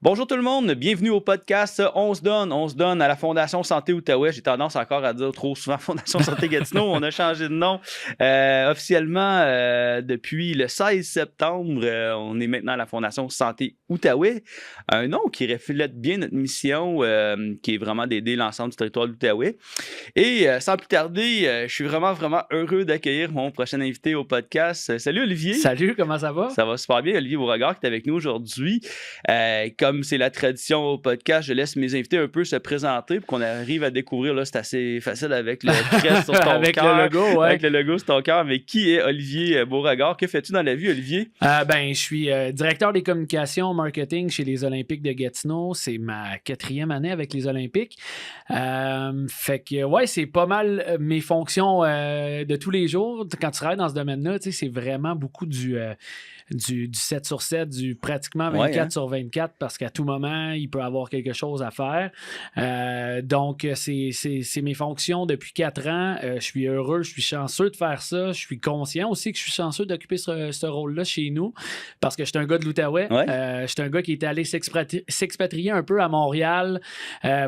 Bonjour tout le monde, bienvenue au podcast On se donne à la Fondation Santé Outaouais. J'ai tendance encore à dire trop souvent Fondation Santé Gatineau. On a changé de nom officiellement depuis le 16 septembre. On est maintenant à la Fondation Santé Outaouais. Un nom qui reflète bien notre mission, qui est vraiment d'aider l'ensemble du territoire de l'Outaouais. Et sans plus tarder, je suis vraiment heureux d'accueillir mon prochain invité au podcast. Salut Olivier. Salut, comment ça va? Ça va super bien, Olivier Beauregard qui est avec nous aujourd'hui. Comme c'est la tradition au podcast, je laisse mes invités un peu se présenter pour qu'on arrive à découvrir, là, c'est assez facile avec le crest sur ton avec cœur. Le logo, ouais. Avec le logo sur ton cœur. Mais qui est Olivier Beauregard? Que fais-tu dans la vie, Olivier? Je suis directeur des communications marketing chez les Olympiques de Gatineau. C'est ma 4e année avec les Olympiques. Fait que, ouais, c'est pas mal mes fonctions de tous les jours. Quand tu travailles dans ce domaine-là, tu sais, c'est vraiment beaucoup du 7 sur 7, du pratiquement 24 sur 24, parce qu'à tout moment, il peut avoir quelque chose à faire. Donc, c'est mes fonctions depuis 4 ans. Je suis heureux, je suis chanceux de faire ça. Je suis conscient aussi que je suis chanceux d'occuper ce rôle-là chez nous, parce que je suis un gars de l'Outaouais. Je suis un gars qui est allé s'expatrier un peu à Montréal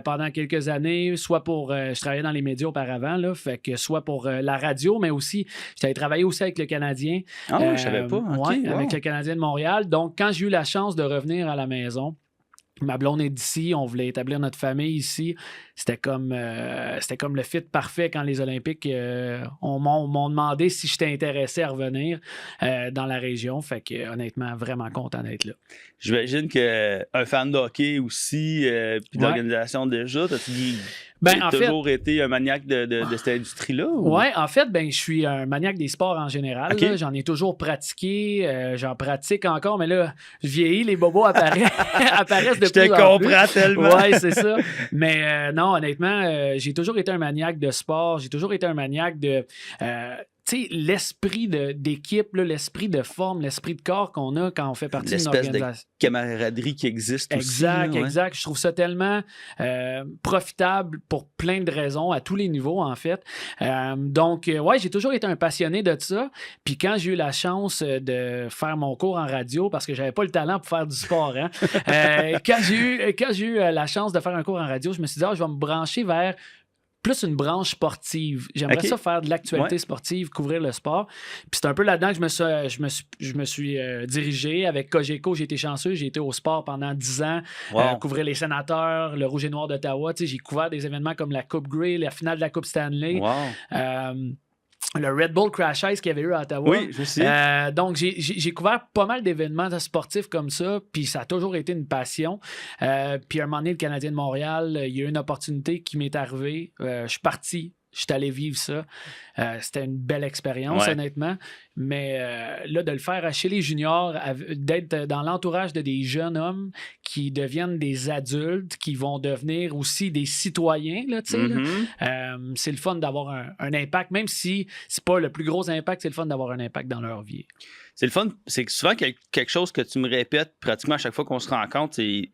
pendant quelques années, soit pour... je travaillais dans les médias auparavant, là, fait que soit pour la radio, mais aussi, j'avais travaillé aussi avec le Canadien. Ah oui, je savais pas. Okay, avec le Canadien de Montréal. Donc, quand j'ai eu la chance de revenir à la maison, ma blonde est d'ici, on voulait établir notre famille ici. C'était comme le fit parfait quand les Olympiques m'ont demandé si j'étais intéressé à revenir dans la région. Fait que honnêtement, vraiment content d'être là. J'imagine qu'un fan de hockey aussi, puis d'organisation déjà, t'as toujours été un maniaque de cette industrie-là? Oui, en fait, je suis un maniaque des sports en général. Okay. Là. J'en ai toujours pratiqué, j'en pratique encore, mais là, je vieillis, les bobos apparaissent de plus en plus. Je te comprends tellement. Oui, c'est ça. Mais non, honnêtement, j'ai toujours été un maniaque de sport. J'ai toujours été un maniaque de... tu sais, l'esprit d'équipe, là, l'esprit de forme, l'esprit de corps qu'on a quand on fait partie d'une organisation. L'espèce de camaraderie qui existe aussi. Exact. Je trouve ça tellement profitable pour plein de raisons, à tous les niveaux, en fait. Donc, j'ai toujours été un passionné de ça. Puis quand j'ai eu la chance de faire mon cours en radio, parce que j'avais pas le talent pour faire du sport, hein, quand j'ai eu la chance de faire un cours en radio, je me suis dit, je vais me brancher vers plus une branche sportive. J'aimerais ça faire de l'actualité sportive, couvrir le sport. Puis c'est un peu là-dedans que je me suis dirigé. Avec Cogeco, j'ai été chanceux. J'ai été au sport pendant 10 ans. Couvrir les Sénateurs, le Rouge et Noir d'Ottawa. J'ai couvert des événements comme la Coupe Grey, la finale de la Coupe Stanley. Le Red Bull Crash Ice qu'il y avait eu à Ottawa. Oui, je sais. Donc, j'ai couvert pas mal d'événements sportifs comme ça, puis ça a toujours été une passion. Puis à un moment donné, le Canadien de Montréal, il y a eu une opportunité qui m'est arrivée. Je suis parti. Je suis allé vivre ça. C'était une belle expérience, honnêtement. Mais là, de le faire chez les juniors, d'être dans l'entourage de des jeunes hommes qui deviennent des adultes, qui vont devenir aussi des citoyens, là, tu sais. Mm-hmm. C'est le fun d'avoir un impact, même si c'est pas le plus gros impact, c'est le fun d'avoir un impact dans leur vie. C'est le fun, c'est que souvent quelque chose que tu me répètes pratiquement à chaque fois qu'on se rencontre, c'est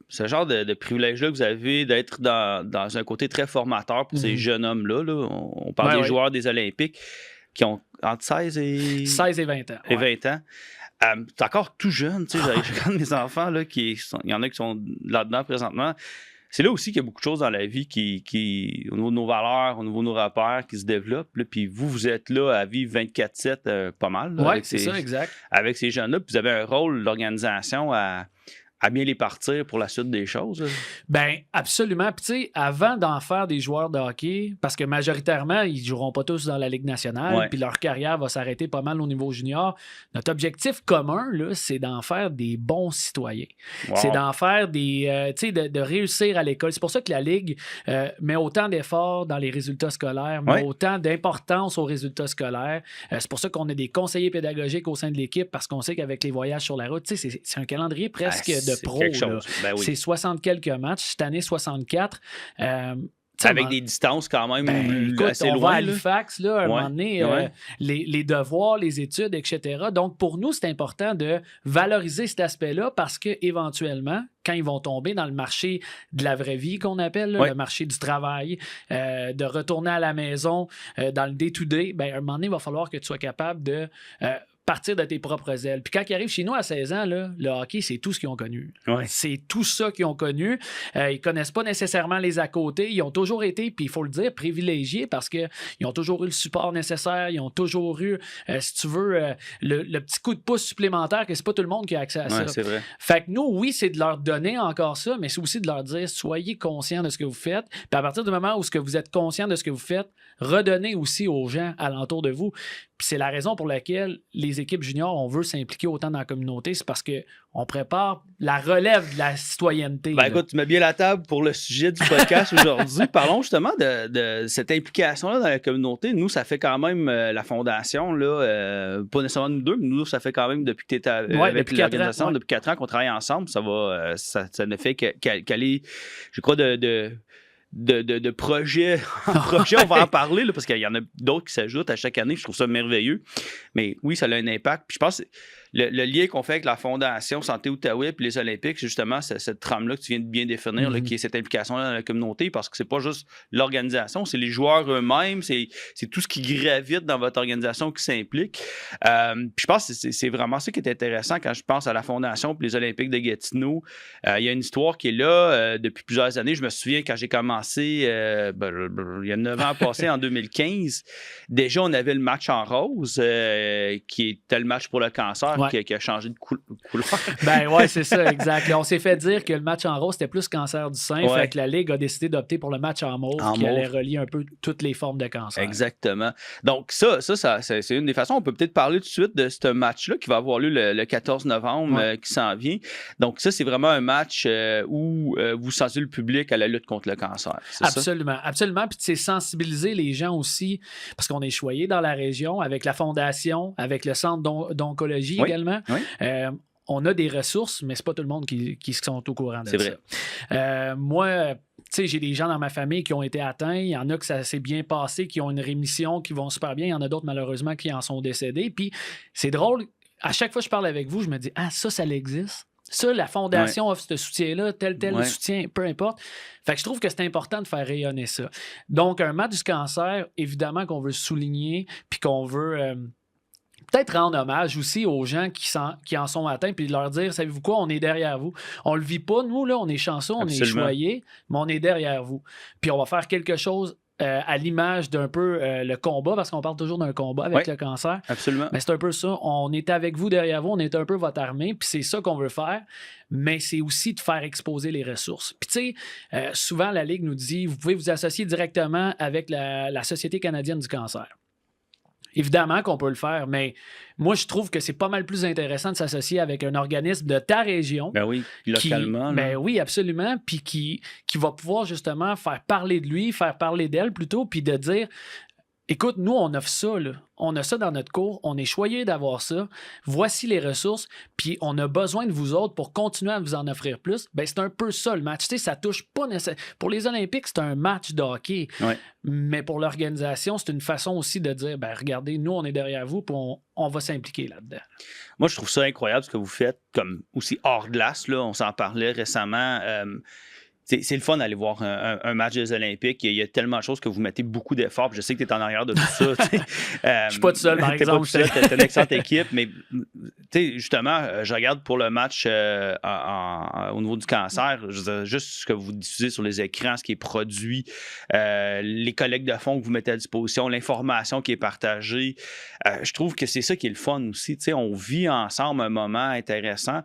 ce genre de privilège-là que vous avez d'être dans un côté très formateur pour ces jeunes hommes-là. Là. On parle des joueurs des Olympiques qui ont entre 16 et 20 ans. Et 20 ans. T'es encore tout jeune, tu sais. Je regarde mes enfants, là, il y en a qui sont là-dedans présentement. C'est là aussi qu'il y a beaucoup de choses dans la vie qui au niveau de nos valeurs, au niveau de nos repères, qui se développent. Là, puis vous êtes là à vivre 24/7 pas mal. Oui, c'est ça, exact. Avec ces jeunes-là. Puis vous avez un rôle d'organisation à bien les partir pour la suite des choses. Ben absolument. Puis tu sais, avant d'en faire des joueurs de hockey, parce que majoritairement, ils ne joueront pas tous dans la Ligue nationale, puis leur carrière va s'arrêter pas mal au niveau junior. Notre objectif commun, là, c'est d'en faire des bons citoyens. C'est d'en faire des... tu sais, de réussir à l'école. C'est pour ça que la Ligue met autant d'efforts dans les résultats scolaires, met autant d'importance aux résultats scolaires. C'est pour ça qu'on a des conseillers pédagogiques au sein de l'équipe, parce qu'on sait qu'avec les voyages sur la route, tu sais, c'est un calendrier presque de pro. C'est 60 quelques matchs. Cette année, 64. Avec des distances quand même assez loin. On va à Halifax, là, à un moment donné, les devoirs, les études, etc. Donc, pour nous, c'est important de valoriser cet aspect-là parce qu'éventuellement, quand ils vont tomber dans le marché de la vraie vie qu'on appelle, là, le marché du travail, de retourner à la maison dans le day-to-day, à un moment donné, il va falloir que tu sois capable de partir de tes propres ailes. Puis quand ils arrivent chez nous à 16 ans, là, le hockey, c'est tout ce qu'ils ont connu. Ouais. C'est tout ça qu'ils ont connu. Ils connaissent pas nécessairement les à côté. Ils ont toujours été, puis il faut le dire, privilégiés parce qu'ils ont toujours eu le support nécessaire. Ils ont toujours eu, si tu veux, le petit coup de pouce supplémentaire que c'est pas tout le monde qui a accès à ça. Ouais, c'est vrai. Fait que nous, oui, c'est de leur donner encore ça, mais c'est aussi de leur dire, soyez conscients de ce que vous faites. Puis à partir du moment où ce que vous êtes conscient de ce que vous faites, redonnez aussi aux gens alentour de vous. Puis c'est la raison pour laquelle les équipes juniors, on veut s'impliquer autant dans la communauté, c'est parce qu'on prépare la relève de la citoyenneté. Ben écoute, tu mets bien la table pour le sujet du podcast aujourd'hui. Parlons justement de cette implication-là dans la communauté. Nous, ça fait quand même la fondation, là, pas nécessairement nous deux, mais nous, ça fait quand même depuis que tu étais avec l'organisation, depuis 4 ans qu'on travaille ensemble. Ça ne fait qu'aller, je crois, de projets en projet, on va en parler là, parce qu'il y en a d'autres qui s'ajoutent à chaque année. Je trouve ça merveilleux. Mais oui, ça a un impact. Puis je pense que le lien qu'on fait avec la Fondation Santé Outaouais et les Olympiques, c'est justement cette trame-là que tu viens de bien définir, là, qui est cette implication-là dans la communauté, parce que c'est pas juste l'organisation, c'est les joueurs eux-mêmes, c'est tout ce qui gravite dans votre organisation qui s'implique. Puis je pense que c'est vraiment ça qui est intéressant quand je pense à la Fondation et les Olympiques de Gatineau. Il y a une histoire qui est là depuis plusieurs années. Je me souviens quand j'ai commencé, il y a 9 ans passés, en 2015, déjà on avait le match en rose, qui était le match pour le cancer, qui a changé de couleur. Ben ouais, c'est ça, exact. On s'est fait dire que le match en rose, c'était plus cancer du sein, fait que la Ligue a décidé d'opter pour le match en mauve, qui allait relier un peu toutes les formes de cancer. Exactement. Donc ça c'est une des façons. On peut peut-être parler tout de suite de ce match-là qui va avoir lieu le 14 novembre qui s'en vient. Donc ça, c'est vraiment un match où vous sensibilisez le public à la lutte contre le cancer. Absolument, absolument. Puis c'est sensibiliser les gens aussi, parce qu'on est choyé dans la région avec la Fondation, avec le Centre d'oncologie également. Oui. On a des ressources, mais c'est pas tout le monde qui sont au courant de ça. C'est vrai. Moi, tu sais, j'ai des gens dans ma famille qui ont été atteints. Il y en a que ça s'est bien passé, qui ont une rémission, qui vont super bien. Il y en a d'autres, malheureusement, qui en sont décédés. Puis c'est drôle, à chaque fois que je parle avec vous, je me dis « Ah, ça existe. Ça, la Fondation offre ce soutien-là, tel soutien, peu importe. » Fait que je trouve que c'est important de faire rayonner ça. Donc, un match du cancer, évidemment qu'on veut souligner, puis qu'on veut... peut-être rendre hommage aussi aux gens qui en sont atteints, puis de leur dire, savez-vous quoi, on est derrière vous. On le vit pas, nous, là, on est chanceux, on est choyés, mais on est derrière vous. Puis on va faire quelque chose à l'image d'un peu le combat, parce qu'on parle toujours d'un combat avec le cancer. Absolument. Mais c'est un peu ça. On est avec vous, derrière vous, on est un peu votre armée, puis c'est ça qu'on veut faire, mais c'est aussi de faire exposer les ressources. Puis tu sais, souvent la Ligue nous dit, vous pouvez vous associer directement avec la Société canadienne du cancer. Évidemment qu'on peut le faire, mais moi, je trouve que c'est pas mal plus intéressant de s'associer avec un organisme de ta région. Ben oui, localement. Ben oui, absolument. Puis qui va pouvoir justement faire parler de lui, faire parler d'elle plutôt, puis de dire... Écoute, nous, on offre ça, là. On a ça dans notre cours. On est choyés d'avoir ça. Voici les ressources. Puis on a besoin de vous autres pour continuer à vous en offrir plus. Ben c'est un peu ça, le match. Tu sais, ça touche pas nécessairement... Pour les Olympiques, c'est un match de hockey. Ouais. Mais pour l'organisation, c'est une façon aussi de dire, ben regardez, nous, on est derrière vous, puis on va s'impliquer là-dedans. Moi, je trouve ça incroyable ce que vous faites, comme aussi hors glace, là. On s'en parlait récemment. C'est le fun d'aller voir un match des Olympiques. Il y a tellement de choses que vous mettez beaucoup d'efforts. Je sais que tu es en arrière de tout ça. Je suis pas tout seul, par exemple. Tu es une excellente équipe. Mais justement, je regarde pour le match au niveau du cancer, je veux dire, juste ce que vous diffusez sur les écrans, ce qui est produit, les collectes de fonds que vous mettez à disposition, l'information qui est partagée. Je trouve que c'est ça qui est le fun aussi. On vit ensemble un moment intéressant.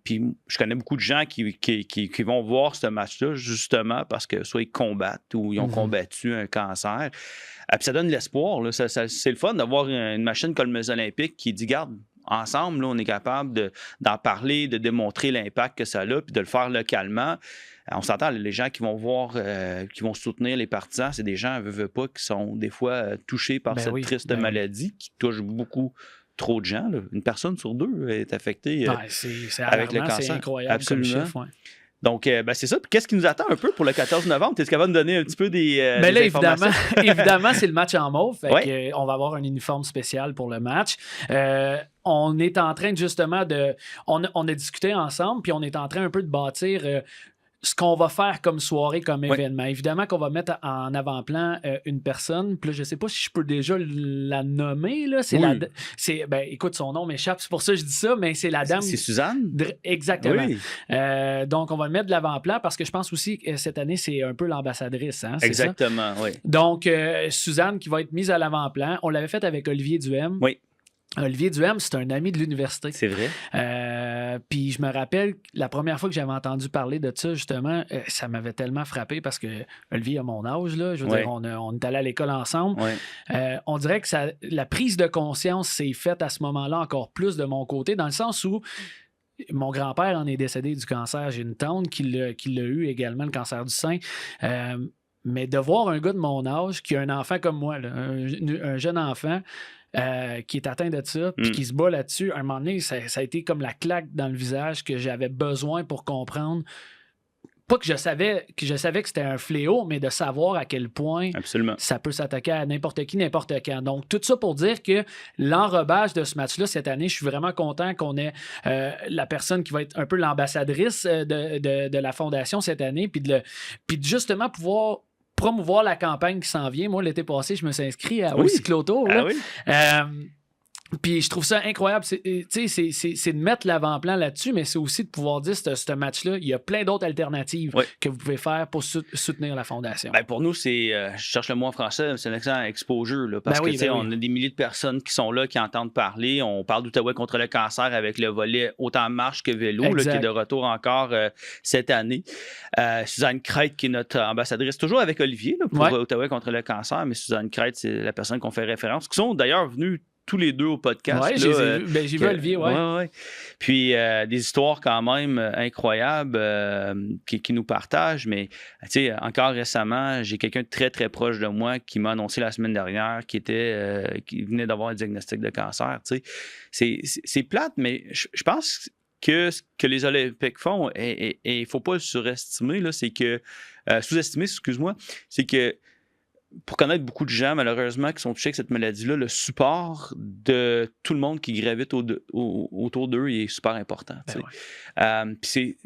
Puis je connais beaucoup de gens qui vont voir ce match-là, justement, parce que soit ils combattent ou ils ont combattu un cancer. Puis ça donne l'espoir. Là. C'est le fun d'avoir une machine comme les Olympiques qui dit, garde, ensemble, là, on est capable d'en parler, de démontrer l'impact que ça a, puis de le faire localement. On s'entend, les gens qui vont voir, qui vont soutenir les partisans, c'est des gens, veut pas, qui sont des fois touchés par cette triste maladie qui touche beaucoup trop de gens. Là. Une personne sur 2 est affectée avec le cancer. C'est incroyable. Absolument. Comme chiffre, Donc, c'est ça. Puis qu'est-ce qui nous attend un peu pour le 14 novembre? Tu es capable de donner un petit peu des mais là, informations? évidemment, c'est le match en mauve. Fait on va avoir un uniforme spécial pour le match. On est en train justement de... On a discuté ensemble, puis on est en train un peu de bâtir... ce qu'on va faire comme soirée, comme Oui. événement. Évidemment qu'on va mettre en avant-plan une personne. Puis là, je sais pas si je peux déjà la nommer. Là. Oui. Écoute, son nom m'échappe, c'est pour ça que je dis ça, mais c'est la dame. C'est Suzanne? Exactement. Oui. Donc, on va le mettre de l'avant-plan parce que je pense aussi que cette année, c'est un peu l'ambassadrice. Hein, c'est Exactement, ça? oui. Donc, Suzanne qui va être mise à l'avant-plan. On l'avait fait avec Olivier Duhem. Oui. Olivier Duhem, c'est un ami de l'université. C'est vrai. Puis je me rappelle, la première fois que j'avais entendu parler de ça, justement, ça m'avait tellement frappé parce que Olivier a mon âge, là. Je veux dire, on est allé à l'école ensemble. On dirait que la prise de conscience s'est faite à ce moment-là encore plus de mon côté, dans le sens où mon grand-père en est décédé du cancer. J'ai une tante qui l'a eu également, le cancer du sein. Mais de voir un gars de mon âge qui a un enfant comme moi, là, un jeune enfant, qui est atteint de ça, puis qui se bat là-dessus, à un moment donné, ça a été comme la claque dans le visage que j'avais besoin pour comprendre. Pas que je savais que c'était un fléau, mais de savoir à quel point Absolument. ça peut s'attaquer à n'importe qui, n'importe quand. Donc, tout ça pour dire que l'enrobage de ce match-là cette année, je suis vraiment content qu'on ait la personne qui va être un peu l'ambassadrice de la Fondation cette année, puis de justement pouvoir promouvoir la campagne qui s'en vient. Moi, l'été passé, je me suis inscrit au cyclotour. Ah oui? Puis je trouve ça incroyable. C'est de mettre l'avant-plan là-dessus, mais c'est aussi de pouvoir dire ce match-là, il y a plein d'autres alternatives que vous pouvez faire pour soutenir la Fondation. Ben pour nous, c'est, je cherche le mot en français, c'est un excellent exposure. Là, parce que on a des milliers de personnes qui sont là, qui entendent parler. On parle d'Outaouais contre le cancer avec le volet autant marche que vélo, là, qui est de retour encore cette année. Suzanne Crête, qui est notre ambassadrice, toujours avec Olivier là, pour Outaouais contre le cancer, mais Suzanne Crête, c'est la personne qu'on fait référence, qui sont d'ailleurs venus tous les deux au podcast. Oui, j'ai vu Olivier, ouais. Puis des histoires quand même incroyables qui nous partagent. Mais encore récemment, j'ai quelqu'un de très, très proche de moi qui m'a annoncé la semaine dernière qui venait d'avoir un diagnostic de cancer. C'est plate, mais je pense que ce que les Olympiques font, et il ne faut pas le surestimer, là, c'est que sous-estimer, excuse-moi, c'est que pour connaître beaucoup de gens, malheureusement, qui sont touchés avec cette maladie-là, le support de tout le monde qui gravite autour d'eux est super important. Puis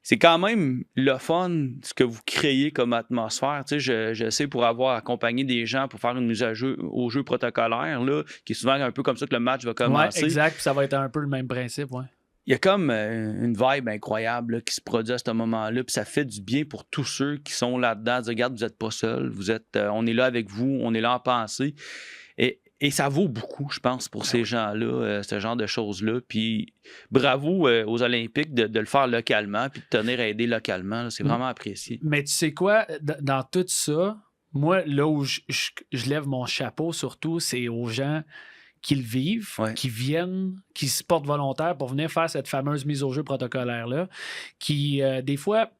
c'est quand même le fun, ce que vous créez comme atmosphère. Je sais, pour avoir accompagné des gens pour faire une mise au jeu protocolaire, là, qui est souvent un peu comme ça que le match va commencer. Oui, exact. Puis ça va être un peu le même principe, Il y a comme une vibe incroyable là, qui se produit à ce moment-là, puis ça fait du bien pour tous ceux qui sont là-dedans. Dire, regarde, vous n'êtes pas seuls, on est là avec vous, on est là en pensée. Et ça vaut beaucoup, je pense, pour ces gens-là, ce genre de choses-là. Puis bravo aux Olympiques de le faire localement, puis de tenir à aider localement. Là, c'est vraiment apprécié. Mais tu sais quoi, dans tout ça, moi, là où je lève mon chapeau surtout, c'est aux gens qui le vivent, qui viennent, qui se portent volontaires pour venir faire cette fameuse mise au jeu protocolaire-là, qui, des fois,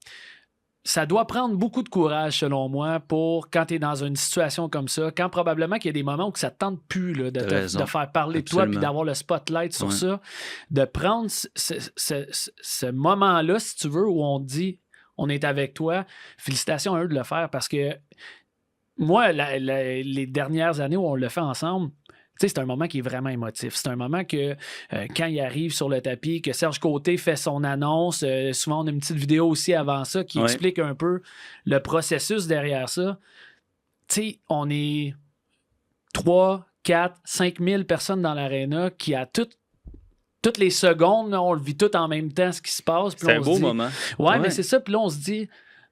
ça doit prendre beaucoup de courage, selon moi, pour quand tu es dans une situation comme ça, quand probablement qu'il y a des moments où ça ne te tente plus là, de faire parler de toi puis d'avoir le spotlight sur ça, de prendre ce moment-là, si tu veux, où on te dit « on est avec toi », félicitations à eux de le faire, parce que moi, les dernières années où on le fait ensemble, c'est un moment qui est vraiment émotif. C'est un moment que quand il arrive sur le tapis, que Serge Côté fait son annonce, souvent on a une petite vidéo aussi avant ça qui explique un peu le processus derrière ça. On est 3, 4, 5 000 personnes dans l'aréna qui à toutes les secondes, là, on le vit tout en même temps ce qui se passe. C'est un beau moment. Ouais, mais c'est ça. Puis là, on se dit...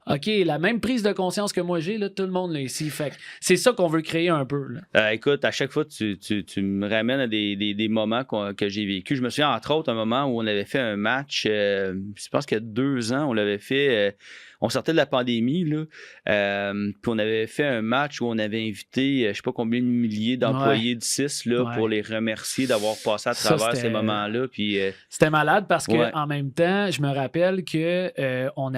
OK, la même prise de conscience que moi j'ai, là, tout le monde là ici. Fait que c'est ça qu'on veut créer un peu. Écoute, à chaque fois, tu me ramènes à des moments que j'ai vécu. Je me souviens, entre autres, un moment où on avait fait un match, je pense qu'il y a 2 ans, on l'avait fait... on sortait de la pandémie, là, puis on avait fait un match où on avait invité, je ne sais pas combien de milliers d'employés du CIS là, pour les remercier d'avoir passé à travers ces moments-là. Puis, c'était malade parce qu'en même temps, je me rappelle qu'on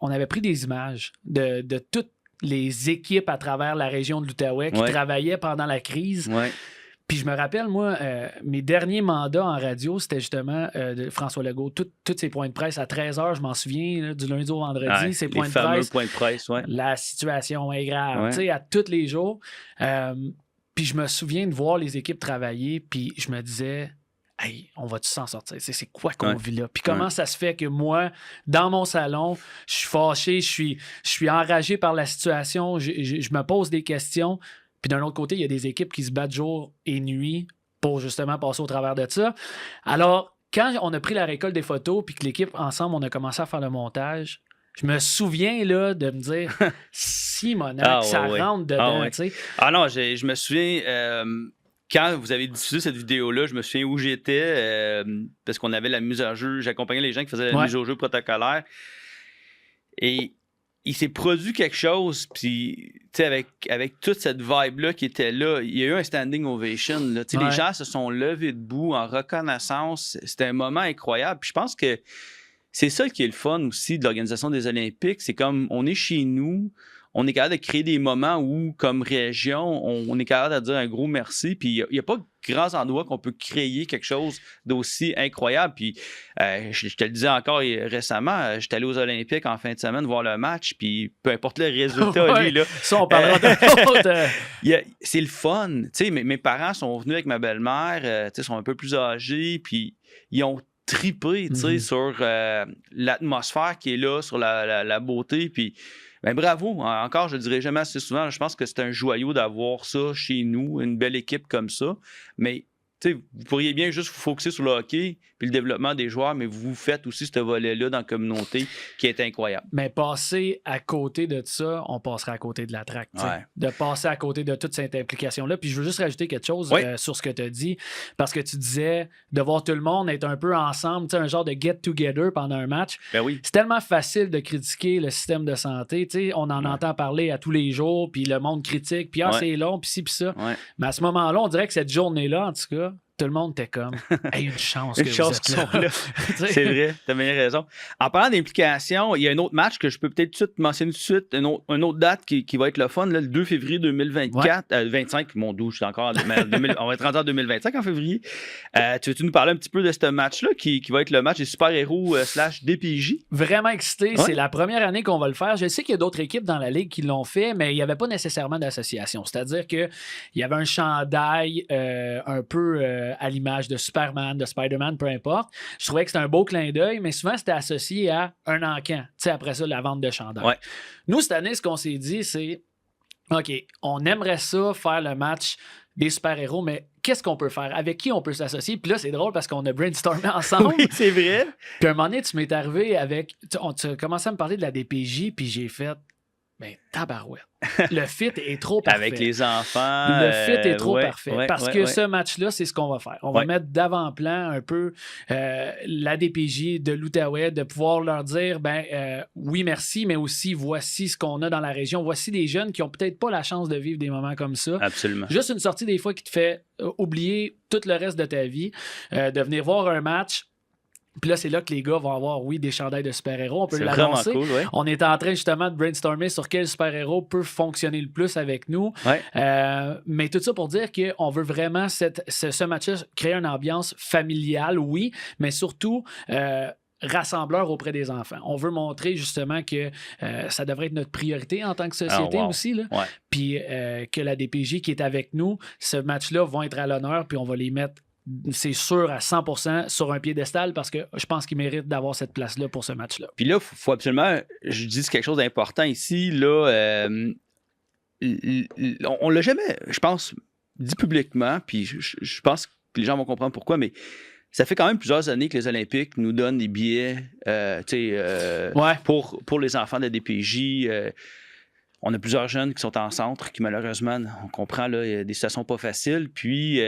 on avait pris des images de toutes les équipes à travers la région de l'Outaouais qui travaillaient pendant la crise. Puis je me rappelle, moi, mes derniers mandats en radio, c'était justement de François Legault. Tous ces points de presse à 13h, je m'en souviens, là, du lundi au vendredi, ces points de presse. Les fameux points de presse, La situation est grave, tu sais, à tous les jours. Puis je me souviens de voir les équipes travailler, puis je me disais... hey, on va-tu s'en sortir? C'est quoi qu'on vit là? Puis comment ça se fait que moi, dans mon salon, je suis fâché, je suis enragé par la situation, je me pose des questions. Puis d'un autre côté, il y a des équipes qui se battent jour et nuit pour justement passer au travers de ça. Alors, quand on a pris la récolte des photos puis que l'équipe, ensemble, on a commencé à faire le montage, je me souviens là, de me dire, Simonac, ça rentre dedans. Tu sais. Ah non, je me souviens... quand vous avez diffusé cette vidéo-là, je me souviens où j'étais, parce qu'on avait la mise à jeu. J'accompagnais les gens qui faisaient la mise au jeu protocolaire. Et il s'est produit quelque chose, puis avec toute cette vibe-là qui était là, il y a eu un standing ovation. Là. Les gens se sont levés debout en reconnaissance. C'était un moment incroyable. Puis je pense que c'est ça qui est le fun aussi de l'organisation des Olympiques. C'est comme, on est chez nous, on est capable de créer des moments où, comme région, on est capable de dire un gros merci. Puis il n'y a pas grands endroits qu'on peut créer quelque chose d'aussi incroyable. Puis je te le disais encore récemment, j'étais allé aux Olympiques en fin de semaine voir le match. Puis peu importe le résultat, lui, là. Ça, on parlera d'autres. C'est le fun. Mes parents sont venus avec ma belle-mère, sont un peu plus âgés. Puis ils ont trippé sur l'atmosphère qui est là, sur la beauté. Puis. Ben bravo, encore, je le dirai jamais assez souvent. Je pense que c'est un joyau d'avoir ça chez nous, une belle équipe comme ça. Mais vous pourriez bien juste vous focusser sur le hockey puis le développement des joueurs, mais vous faites aussi ce volet-là dans la communauté qui est incroyable. Mais passer à côté de ça, on passera à côté de la traque. De passer à côté de toute cette implication-là. Puis je veux juste rajouter quelque chose sur ce que tu as dit, parce que tu disais de voir tout le monde être un peu ensemble, un genre de get-together pendant un match. Ben oui. C'est tellement facile de critiquer le système de santé. On en entend parler à tous les jours, puis le monde critique, puis c'est long, puis ci, puis ça. Ouais. Mais à ce moment-là, on dirait que cette journée-là, en tout cas, tout le monde était comme hey, une chance que vous êtes là. C'est vrai, t'as bien raison. En parlant d'implication, il y a un autre match que je peux peut-être tout de suite mentionner tout de suite, une autre date qui va être le fun, là, le 2 février 2024, 25, mon doux, je suis encore on va être rendu en 2025 en février. Tu veux-tu nous parler un petit peu de ce match-là qui va être le match des super-héros / DPJ? Vraiment excité, c'est la première année qu'on va le faire. Je sais qu'il y a d'autres équipes dans la ligue qui l'ont fait, mais il n'y avait pas nécessairement d'association. C'est-à-dire qu'il y avait un chandail un peu à l'image de Superman, de Spider-Man, peu importe. Je trouvais que c'était un beau clin d'œil, mais souvent, c'était associé à un encan. Tu sais, après ça, la vente de chandail. Ouais. Nous, cette année, ce qu'on s'est dit, c'est OK, on aimerait ça, faire le match des super-héros, mais qu'est-ce qu'on peut faire? Avec qui on peut s'associer? Puis là, c'est drôle parce qu'on a brainstormé ensemble. Oui, c'est vrai. Puis à un moment donné, tu m'es arrivé avec... Tu as commencé à me parler de la DPJ, puis j'ai fait... Ben, tabarouette. Le fit est trop parfait. Avec les enfants. Le fit est trop parfait. Parce que ce match-là, c'est ce qu'on va faire. On va mettre d'avant-plan un peu la DPJ de l'Outaouais, de pouvoir leur dire, oui, merci, mais aussi, voici ce qu'on a dans la région. Voici des jeunes qui n'ont peut-être pas la chance de vivre des moments comme ça. Absolument. Juste une sortie des fois qui te fait oublier tout le reste de ta vie, de venir voir un match. Puis là, c'est là que les gars vont avoir, des chandails de super-héros. On peut l'annoncer. Cool, On est en train justement de brainstormer sur quel super-héros peut fonctionner le plus avec nous. Mais tout ça pour dire qu'on veut vraiment, ce match-là, créer une ambiance familiale, oui, mais surtout... rassembleur auprès des enfants. On veut montrer justement que ça devrait être notre priorité en tant que société aussi. Là. Puis que la DPJ qui est avec nous, ce match-là va être à l'honneur, puis on va les mettre, c'est sûr, à 100% sur un piédestal parce que je pense qu'ils méritent d'avoir cette place-là pour ce match-là. Puis là, il faut absolument, je dis quelque chose d'important ici, là, on l'a jamais, je pense, dit publiquement, puis je pense que les gens vont comprendre pourquoi, mais ça fait quand même plusieurs années que les Olympiques nous donnent des billets pour les enfants de la DPJ. On a plusieurs jeunes qui sont en centre, qui malheureusement, on comprend, là, il y a des situations pas faciles. Puis,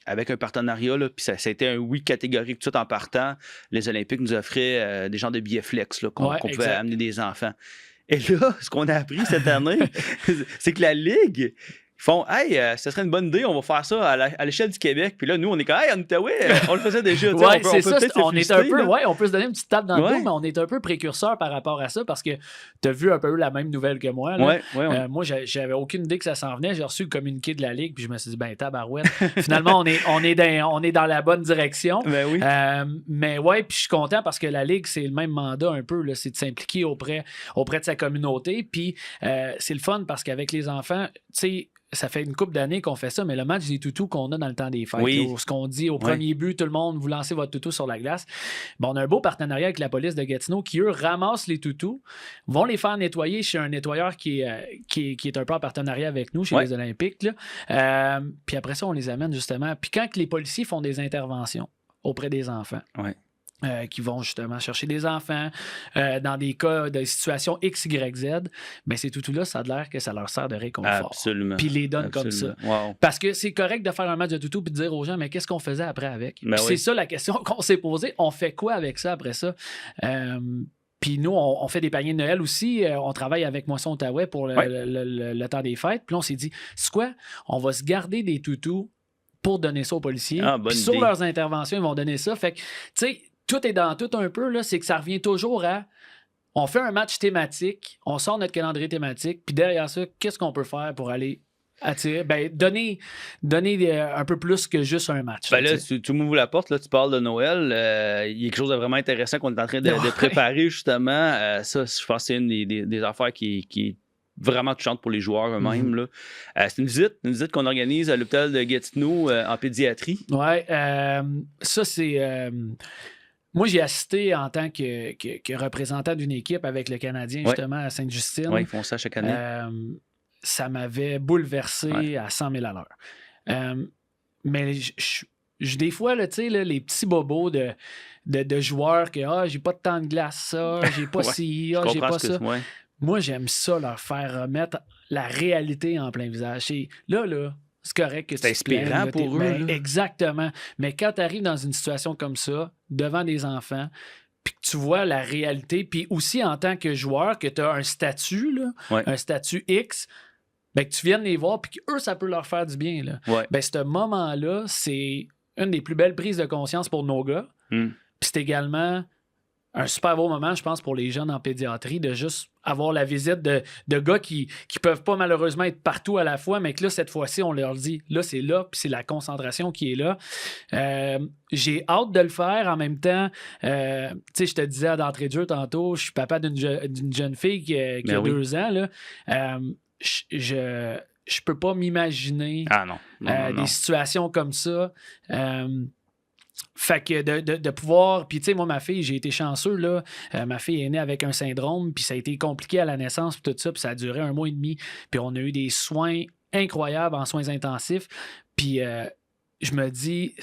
avec un partenariat, là, puis ça a été un oui catégorique tout en partant. Les Olympiques nous offraient des genres de billets flex là, qu'on pouvait amener des enfants. Et là, ce qu'on a appris cette année, c'est que la Ligue... Ils font, hey, ça serait une bonne idée, on va faire ça à l'échelle du Québec. Puis là, nous, on est comme, hey, en Outaouais, on le faisait déjà. C'est ça, on est un peu, on peut se donner une petite tape dans le dos, mais on est un peu précurseur par rapport à ça parce que tu as vu un peu la même nouvelle que moi. Là. Moi, j'avais aucune idée que ça s'en venait. J'ai reçu le communiqué de la Ligue, puis je me suis dit, tabarouette. Finalement, on est dans la bonne direction. Mais puis je suis content parce que la Ligue, c'est le même mandat un peu, là, c'est de s'impliquer auprès de sa communauté. Puis c'est le fun parce qu'avec les enfants, sais, ça fait une couple d'années qu'on fait ça, mais le match des toutous qu'on a dans le temps des fêtes, Oui. là, où ce qu'on dit au premier but, tout le monde, vous lancez votre toutou sur la glace. Bon, on a un beau partenariat avec la police de Gatineau qui, eux, ramassent les toutous, vont les faire nettoyer chez un nettoyeur qui est un peu en partenariat avec nous, chez les Olympiques. Là. Puis après ça, on les amène justement. Puis quand les policiers font des interventions auprès des enfants, qui vont justement chercher des enfants dans des cas de situations X, Y, Z, mais ces toutous-là, ça a l'air que ça leur sert de réconfort. Absolument. Puis ils les donnent comme ça. Wow. Parce que c'est correct de faire un match de toutou puis de dire aux gens, mais qu'est-ce qu'on faisait après avec? Ben c'est ça la question qu'on s'est posée. On fait quoi avec ça après ça? Puis nous, on fait des paniers de Noël aussi. On travaille avec Moisson Outaouais pour le temps des fêtes. Puis là, on s'est dit, c'est quoi? On va se garder des toutous pour donner ça aux policiers. Puis sur leurs interventions, ils vont donner ça. Fait que, tu sais, tout est dans tout un peu, là, c'est que ça revient toujours à on fait un match thématique, on sort notre calendrier thématique, puis derrière ça, qu'est-ce qu'on peut faire pour aller attirer, donner un peu plus que juste un match. Là, tu m'ouvres la porte, là, tu parles de Noël, il y a quelque chose de vraiment intéressant qu'on est en train de préparer justement. Ça, je pense que c'est une des affaires qui est vraiment touchante pour les joueurs eux-mêmes. Là. C'est une visite qu'on organise à l'hôpital de Gatineau en pédiatrie. Oui, ça c'est... Moi, j'ai assisté en tant que représentant d'une équipe avec le Canadien, justement, à Sainte-Justine. Oui, ils font ça chaque année. Ça m'avait bouleversé à 100 000 à l'heure. Mais des fois, là, les petits bobos de joueurs que j'ai pas de temps de glace, ça, j'ai pas ci, j'ai pas ça. Moi, j'aime ça, leur faire remettre la réalité en plein visage. Là, c'est correct que c'est inspirant pour eux. Exactement. Mais quand tu arrives dans une situation comme ça, devant des enfants, puis que tu vois la réalité, puis aussi en tant que joueur, que tu as un statut, là, un statut X, que tu viennes les voir, puis qu'eux, ça peut leur faire du bien. Là. Ce moment-là, c'est une des plus belles prises de conscience pour nos gars. Puis c'est également un super beau moment, je pense, pour les jeunes en pédiatrie, de juste avoir la visite de gars qui peuvent pas malheureusement être partout à la fois, mais que là, cette fois-ci, on leur dit, là, c'est là, puis c'est la concentration qui est là. J'ai hâte de le faire. En même temps, tu sais, je te disais d'entrée de jeu tantôt, je suis papa d'une jeune fille qui a 2 ans. Là. Je peux pas m'imaginer des situations comme ça. Fait que de pouvoir... Puis tu sais, moi, ma fille, j'ai été chanceux, là. Ma fille est née avec un syndrome, puis ça a été compliqué à la naissance, puis tout ça, puis ça a duré 1 mois et demi. Puis on a eu des soins incroyables en soins intensifs. Puis je me dis,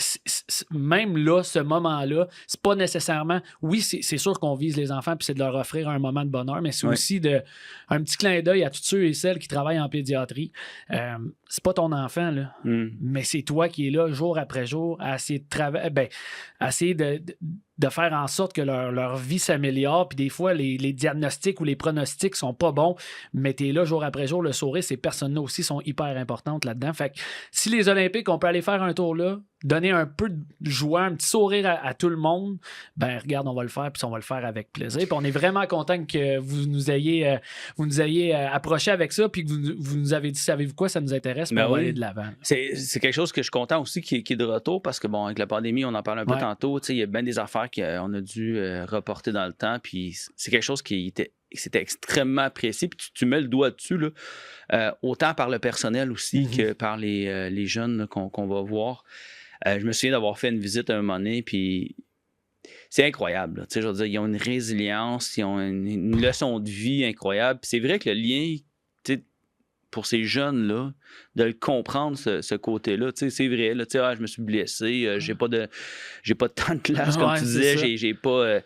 même là, ce moment-là, c'est pas nécessairement... Oui, c'est sûr qu'on vise les enfants, puis c'est de leur offrir un moment de bonheur, mais c'est aussi un petit clin d'œil à tous ceux et celles qui travaillent en pédiatrie. C'est pas ton enfant, là, mais c'est toi qui es là jour après jour à essayer de travailler, essayer de faire en sorte que leur vie s'améliore. Puis des fois, les diagnostics ou les pronostics sont pas bons, mais tu es là jour après jour. Le sourire, ces personnes-là aussi sont hyper importantes là-dedans. Fait que si les Olympiques, on peut aller faire un tour là, donner un peu de joie, un petit sourire à tout le monde, regarde, on va le faire, puis on va le faire avec plaisir. Puis on est vraiment content que vous nous ayez approché avec ça, puis que vous nous avez dit, savez-vous quoi, ça nous intéresse, puis on va aller de l'avant. C'est quelque chose que je suis content aussi qui est de retour, parce que bon, avec la pandémie, on en parle un peu tantôt, il y a bien des affaires qu'on a dû reporter dans le temps, puis c'est quelque chose c'était extrêmement apprécié, puis tu mets le doigt dessus, là, autant par le personnel aussi que par les jeunes là, qu'on va voir. Je me souviens d'avoir fait une visite à un moment donné, puis c'est incroyable. Je veux dire, ils ont une résilience, ils ont une leçon de vie incroyable. Puis c'est vrai que le lien, pour ces jeunes-là, de le comprendre, ce côté-là, c'est vrai, là, je me suis blessé, j'ai pas de temps de classe, comme tu disais, j'ai pas...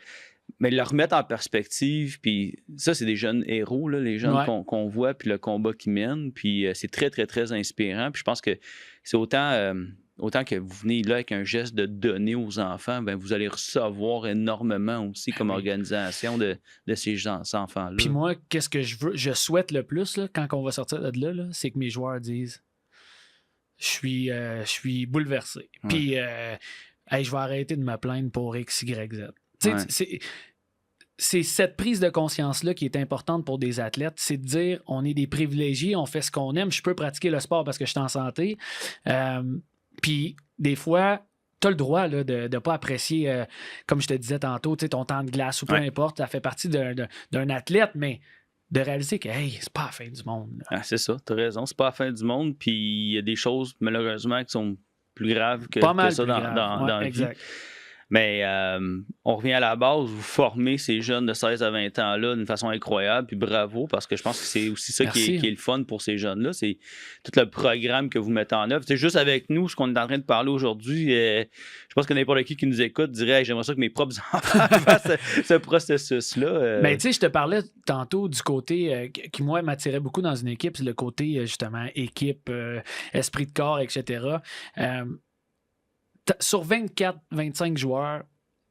mais le remettre en perspective, puis ça, c'est des jeunes héros, là, les jeunes qu'on voit, puis le combat qu'ils mènent, puis c'est très, très, très inspirant. Puis je pense que c'est autant que vous venez là avec un geste de donner aux enfants, vous allez recevoir énormément aussi comme organisation de ces enfants-là. Puis moi, qu'est-ce que je souhaite le plus là, quand on va sortir de là, c'est que mes joueurs disent je suis bouleversé. Puis je vais arrêter de me plaindre pour X, Y, Z. C'est cette prise de conscience-là qui est importante pour des athlètes, c'est de dire on est des privilégiés, on fait ce qu'on aime, je peux pratiquer le sport parce que je suis en santé. Puis, des fois, tu as le droit là, de ne pas apprécier, comme je te disais tantôt, ton temps de glace ou peu importe, ça fait partie d'un athlète, mais de réaliser que, hey, c'est pas la fin du monde. Ah, c'est ça, t'as raison. C'est pas la fin du monde. Puis il y a des choses, malheureusement, qui sont plus graves que, pas mal que ça plus grave. dans la vie. Exact. Mais on revient à la base, vous formez ces jeunes de 16 à 20 ans-là d'une façon incroyable, puis bravo, parce que je pense que c'est aussi ça qui est le fun pour ces jeunes-là, c'est tout le programme que vous mettez en œuvre. C'est juste avec nous, ce qu'on est en train de parler aujourd'hui, je pense que n'importe qui nous écoute dirait hey, j'aimerais ça que mes propres enfants fassent ce processus-là. Ben, tu sais, je te parlais tantôt du côté qui, moi, m'attirait beaucoup dans une équipe, c'est le côté, justement, équipe, esprit de corps, etc. Sur 24-25 joueurs,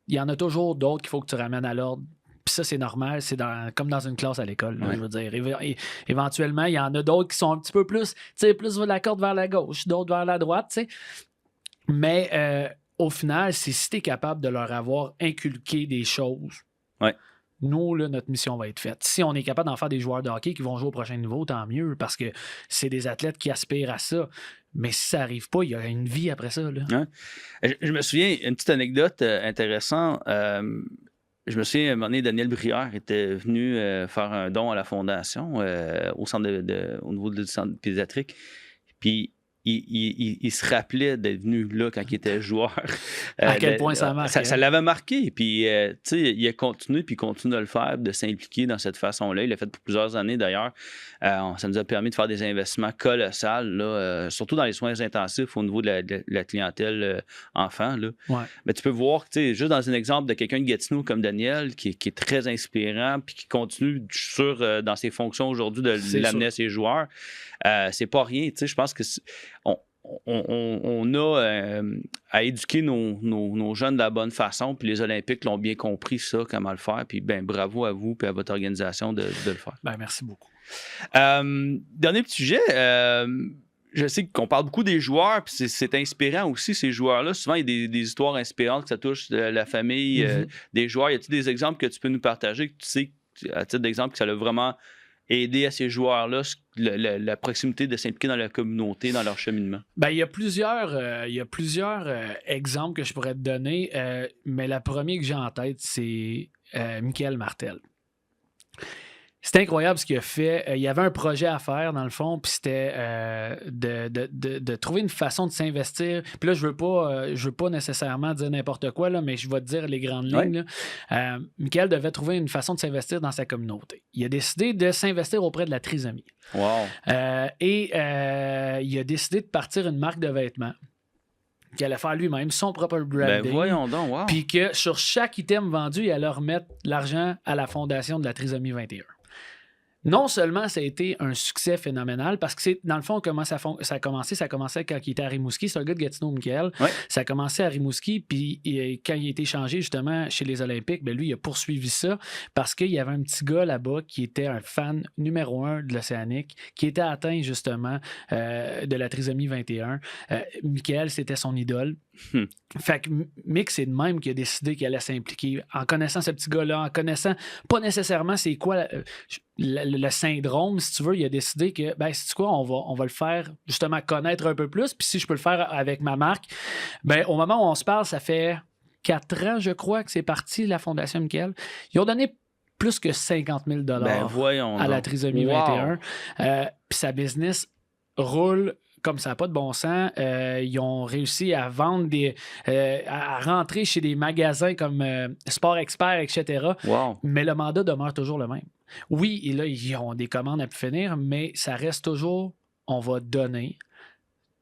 il y en a toujours d'autres qu'il faut que tu ramènes à l'ordre. Puis ça, c'est normal. C'est comme dans une classe à l'école. Je veux dire, éventuellement, il y en a d'autres qui sont un petit peu plus, tu sais, plus la corde vers la gauche, d'autres vers la droite, tu sais. Mais au final, c'est si tu es capable de leur avoir inculqué des choses, nous, là, notre mission va être faite. Si on est capable d'en faire des joueurs de hockey qui vont jouer au prochain niveau, tant mieux, parce que c'est des athlètes qui aspirent à ça. Mais si ça n'arrive pas, il y a une vie après ça. Là. Je me souviens, une petite anecdote intéressante. Je me souviens, à un moment donné, Daniel Brière était venu faire un don à la Fondation au niveau du centre pédiatrique. Puis, il se rappelait d'être venu là quand il était joueur. À quel point ça marque. Ça l'avait marqué. Puis, tu sais, il a continué, puis il continue de le faire, de s'impliquer dans cette façon-là. Il l'a fait pour plusieurs années, d'ailleurs. Ça nous a permis de faire des investissements colossaux, là, surtout dans les soins intensifs au niveau de la clientèle enfant. Là. Mais tu peux voir, tu sais, juste dans un exemple de quelqu'un de Gatineau comme Daniel, qui est très inspirant, puis qui continue, je suis sûr, dans ses fonctions aujourd'hui, de l'amener à ses joueurs. C'est pas rien, tu sais, je pense que on a à éduquer nos jeunes de la bonne façon, puis les Olympiques l'ont bien compris, ça, comment le faire, puis ben bravo à vous et à votre organisation de le faire. Ben, merci beaucoup. Dernier petit sujet, je sais qu'on parle beaucoup des joueurs, puis c'est inspirant aussi, ces joueurs-là. Souvent, il y a des histoires inspirantes que ça touche la famille des joueurs. Y a-t-il des exemples que tu peux nous partager, que tu sais, à titre d'exemple, que ça l'a vraiment aider à ces joueurs-là la proximité de s'impliquer dans la communauté, dans leur cheminement? Ben, il y a plusieurs exemples que je pourrais te donner, mais la première que j'ai en tête, c'est Michael Martel. C'est incroyable ce qu'il a fait. Il y avait un projet à faire, dans le fond, puis c'était de trouver une façon de s'investir. Puis là, je veux pas nécessairement dire n'importe quoi, là, mais je vais te dire les grandes lignes. Michael devait trouver une façon de s'investir dans sa communauté. Il a décidé de s'investir auprès de la trisomie. Wow. Il a décidé de partir une marque de vêtements qu'il allait faire lui-même, son propre branding. Ben voyons donc, wow. Puis que sur chaque item vendu, il allait remettre l'argent à la fondation de la trisomie 21. Non seulement ça a été un succès phénoménal, parce que c'est, dans le fond, comment ça a commencé. Ça a commencé quand il était à Rimouski. C'est un gars de Gatineau, Michael. Ça a commencé à Rimouski, puis quand il a été changé justement chez les Olympiques, ben lui, il a poursuivi ça parce qu'il y avait un petit gars là-bas qui était un fan numéro 1 de l'Océanique, qui était atteint justement de la trisomie 21. Michael, c'était son idole. Fait que Mick, c'est de même qui a décidé qu'il allait s'impliquer en connaissant ce petit gars-là, en connaissant pas nécessairement c'est quoi le syndrome, si tu veux. Il a décidé que, ben, c'est quoi, on va le faire justement connaître un peu plus, puis si je peux le faire avec ma marque, ben, au moment où on se parle, ça fait 4 ans, je crois, que c'est parti, la Fondation Michael. Ils ont donné plus que 50 000 $ à la trisomie 21. Puis sa business roule comme ça n'a pas de bon sens. Ils ont réussi à vendre à rentrer chez des magasins comme Sport Expert, etc. Wow. Mais le mandat demeure toujours le même. Oui, et là, ils ont des commandes à pu finir, mais ça reste toujours, on va donner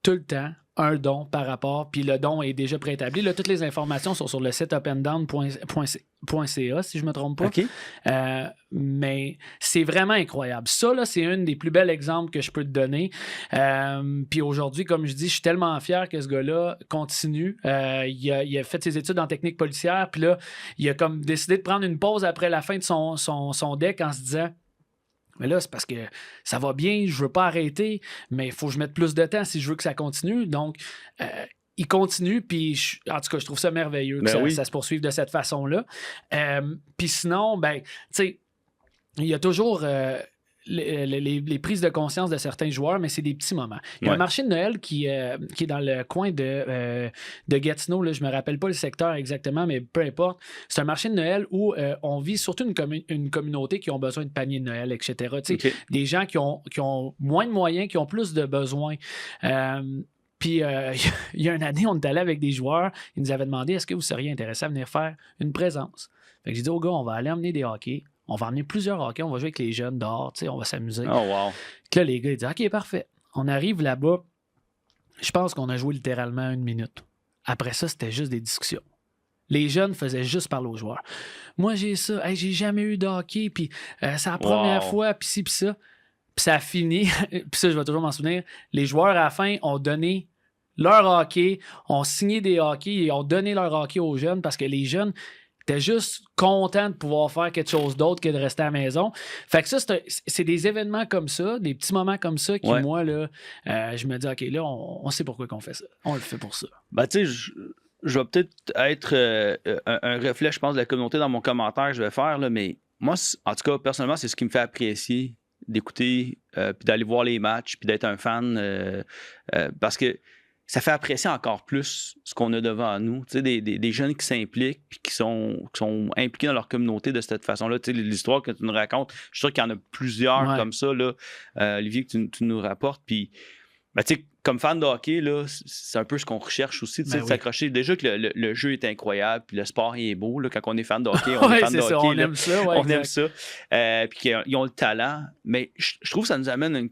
tout le temps un don par rapport, puis le don est déjà préétabli. Là, toutes les informations sont sur le site upandown.ca, si je ne me trompe pas. Okay. Mais c'est vraiment incroyable. Ça, là, c'est un des plus bels exemples que je peux te donner. Puis aujourd'hui, comme je dis, je suis tellement fier que ce gars-là continue. Il a fait ses études en technique policière, puis là, il a comme décidé de prendre une pause après la fin de son deck en se disant... Mais là, c'est parce que ça va bien, je veux pas arrêter, mais il faut que je mette plus de temps si je veux que ça continue. Donc, il continue, puis en tout cas, je trouve ça merveilleux que ça se poursuive de cette façon-là. Puis sinon, ben, tu sais, il y a toujours les prises de conscience de certains joueurs, mais c'est des petits moments. Il y a un marché de Noël qui est dans le coin de Gatineau. Là, je ne me rappelle pas le secteur exactement, mais peu importe. C'est un marché de Noël où on vit surtout une communauté qui ont besoin de paniers de Noël, etc. Okay. Des gens qui ont moins de moyens, qui ont plus de besoins. Puis, il y a une année, on est allé avec des joueurs. Ils nous avaient demandé est-ce que vous seriez intéressé à venir faire une présence. Fait que j'ai dit au gars, on va aller emmener des hockey. On va emmener plusieurs hockey. On va jouer avec les jeunes dehors. On va s'amuser. Oh, wow. Puis là, les gars, ils disent OK, parfait. On arrive là-bas. Je pense qu'on a joué littéralement 1 minute. Après ça, c'était juste des discussions. Les jeunes faisaient juste parler aux joueurs. Moi, j'ai ça. Hey, j'ai jamais eu de hockey. Puis, c'est la première fois. Puis ci, puis ça. Puis ça a fini. Puis ça, je vais toujours m'en souvenir. Les joueurs, à la fin, ont donné leur hockey, ont signé des hockey et ont donné leur hockey aux jeunes parce que les jeunes étaient juste contents de pouvoir faire quelque chose d'autre que de rester à la maison. Fait que ça, c'est des événements comme ça, des petits moments comme ça qui, moi, là, je me dis, OK, là, on sait pourquoi qu'on fait ça. On le fait pour ça. Ben, tu sais, je vais peut-être être un reflet, je pense, de la communauté dans mon commentaire que je vais faire, là, mais moi, en tout cas, personnellement, c'est ce qui me fait apprécier d'écouter, puis d'aller voir les matchs, puis d'être un fan, parce que ça fait apprécier encore plus ce qu'on a devant nous. Tu sais, des jeunes qui s'impliquent et qui sont impliqués dans leur communauté de cette façon-là. Tu sais, l'histoire que tu nous racontes, je suis sûr qu'il y en a plusieurs comme ça, là, Olivier, que tu nous rapportes. Puis, ben, tu sais, comme fan de hockey, là, c'est un peu ce qu'on recherche aussi, de s'accrocher. Déjà que le jeu est incroyable, puis le sport il est beau. Là, quand on est fan de hockey, on est fan de hockey. On aime ça. On aime ça. Puis qu'ils ont le talent. Mais je trouve que ça nous amène une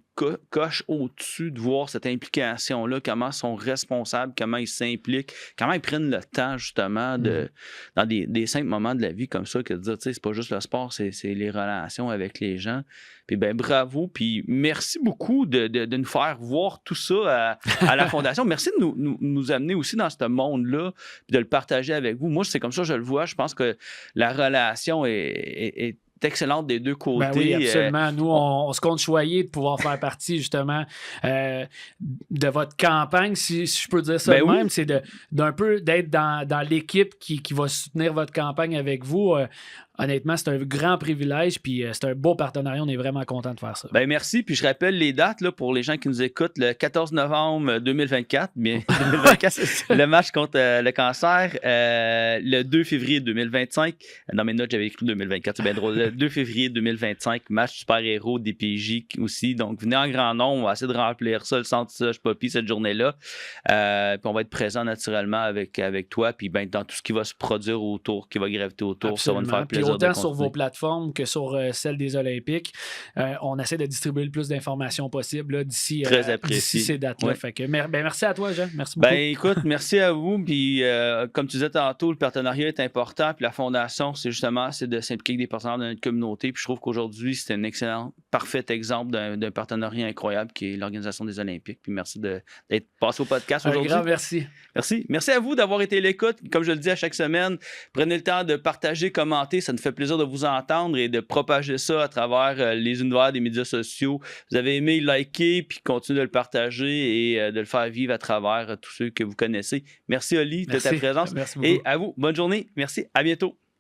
coche au-dessus de voir cette implication-là, comment ils sont responsables, comment ils s'impliquent, comment ils prennent le temps, justement, dans des simples moments de la vie comme ça, que de dire, tu sais, c'est pas juste le sport, c'est les relations avec les gens. Puis ben bravo, puis merci beaucoup de nous faire voir tout ça à la Fondation. Merci de nous amener aussi dans ce monde-là, puis de le partager avec vous. Moi, c'est comme ça que je le vois. Je pense que la relation est excellente des deux côtés. Ben oui, absolument. Nous, on se compte choyer de pouvoir faire partie, justement, de votre campagne, si je peux dire ça même. C'est d'un peu d'être dans l'équipe qui va soutenir votre campagne avec vous. Honnêtement, c'est un grand privilège, puis c'est un beau partenariat. On est vraiment content de faire ça. Ben merci. Puis je rappelle les dates là, pour les gens qui nous écoutent. Le 14 novembre 2024, bien 2024, le match contre le cancer. Le 2 février 2025. Dans mes notes, j'avais écrit 2024, c'est bien drôle. Le 2 février 2025, match super-héros DPJ aussi. Donc, venez en grand nombre. On va essayer de remplir ça, le centre Slush Poppy, cette journée-là. Puis on va être présent naturellement avec toi. Puis ben, dans tout ce qui va se produire autour, qui va graviter autour, absolument. Ça va nous faire plaisir. Autant sur vos plateformes que sur celles des Olympiques. On essaie de distribuer le plus d'informations possible d'ici ces dates-là. Fait que, merci à toi, Jean. Merci beaucoup. Ben écoute, merci à vous. Puis comme tu disais tantôt, le partenariat est important. Puis la Fondation, c'est de s'impliquer avec des partenaires de notre communauté. Puis je trouve qu'aujourd'hui, c'est un excellent, parfait exemple d'un partenariat incroyable qui est l'Organisation des Olympiques. Puis merci d'être passé au podcast aujourd'hui. Un grand merci. Merci. Merci à vous d'avoir été à l'écoute. Comme je le dis à chaque semaine, prenez le temps de partager, commenter. Ça nous fait plaisir de vous entendre et de propager ça à travers les univers des médias sociaux. Vous avez aimé, liker, puis continuez de le partager et de le faire vivre à travers tous ceux que vous connaissez. Merci, Oli, de ta présence. Merci beaucoup. Et à vous, bonne journée. Merci. À bientôt.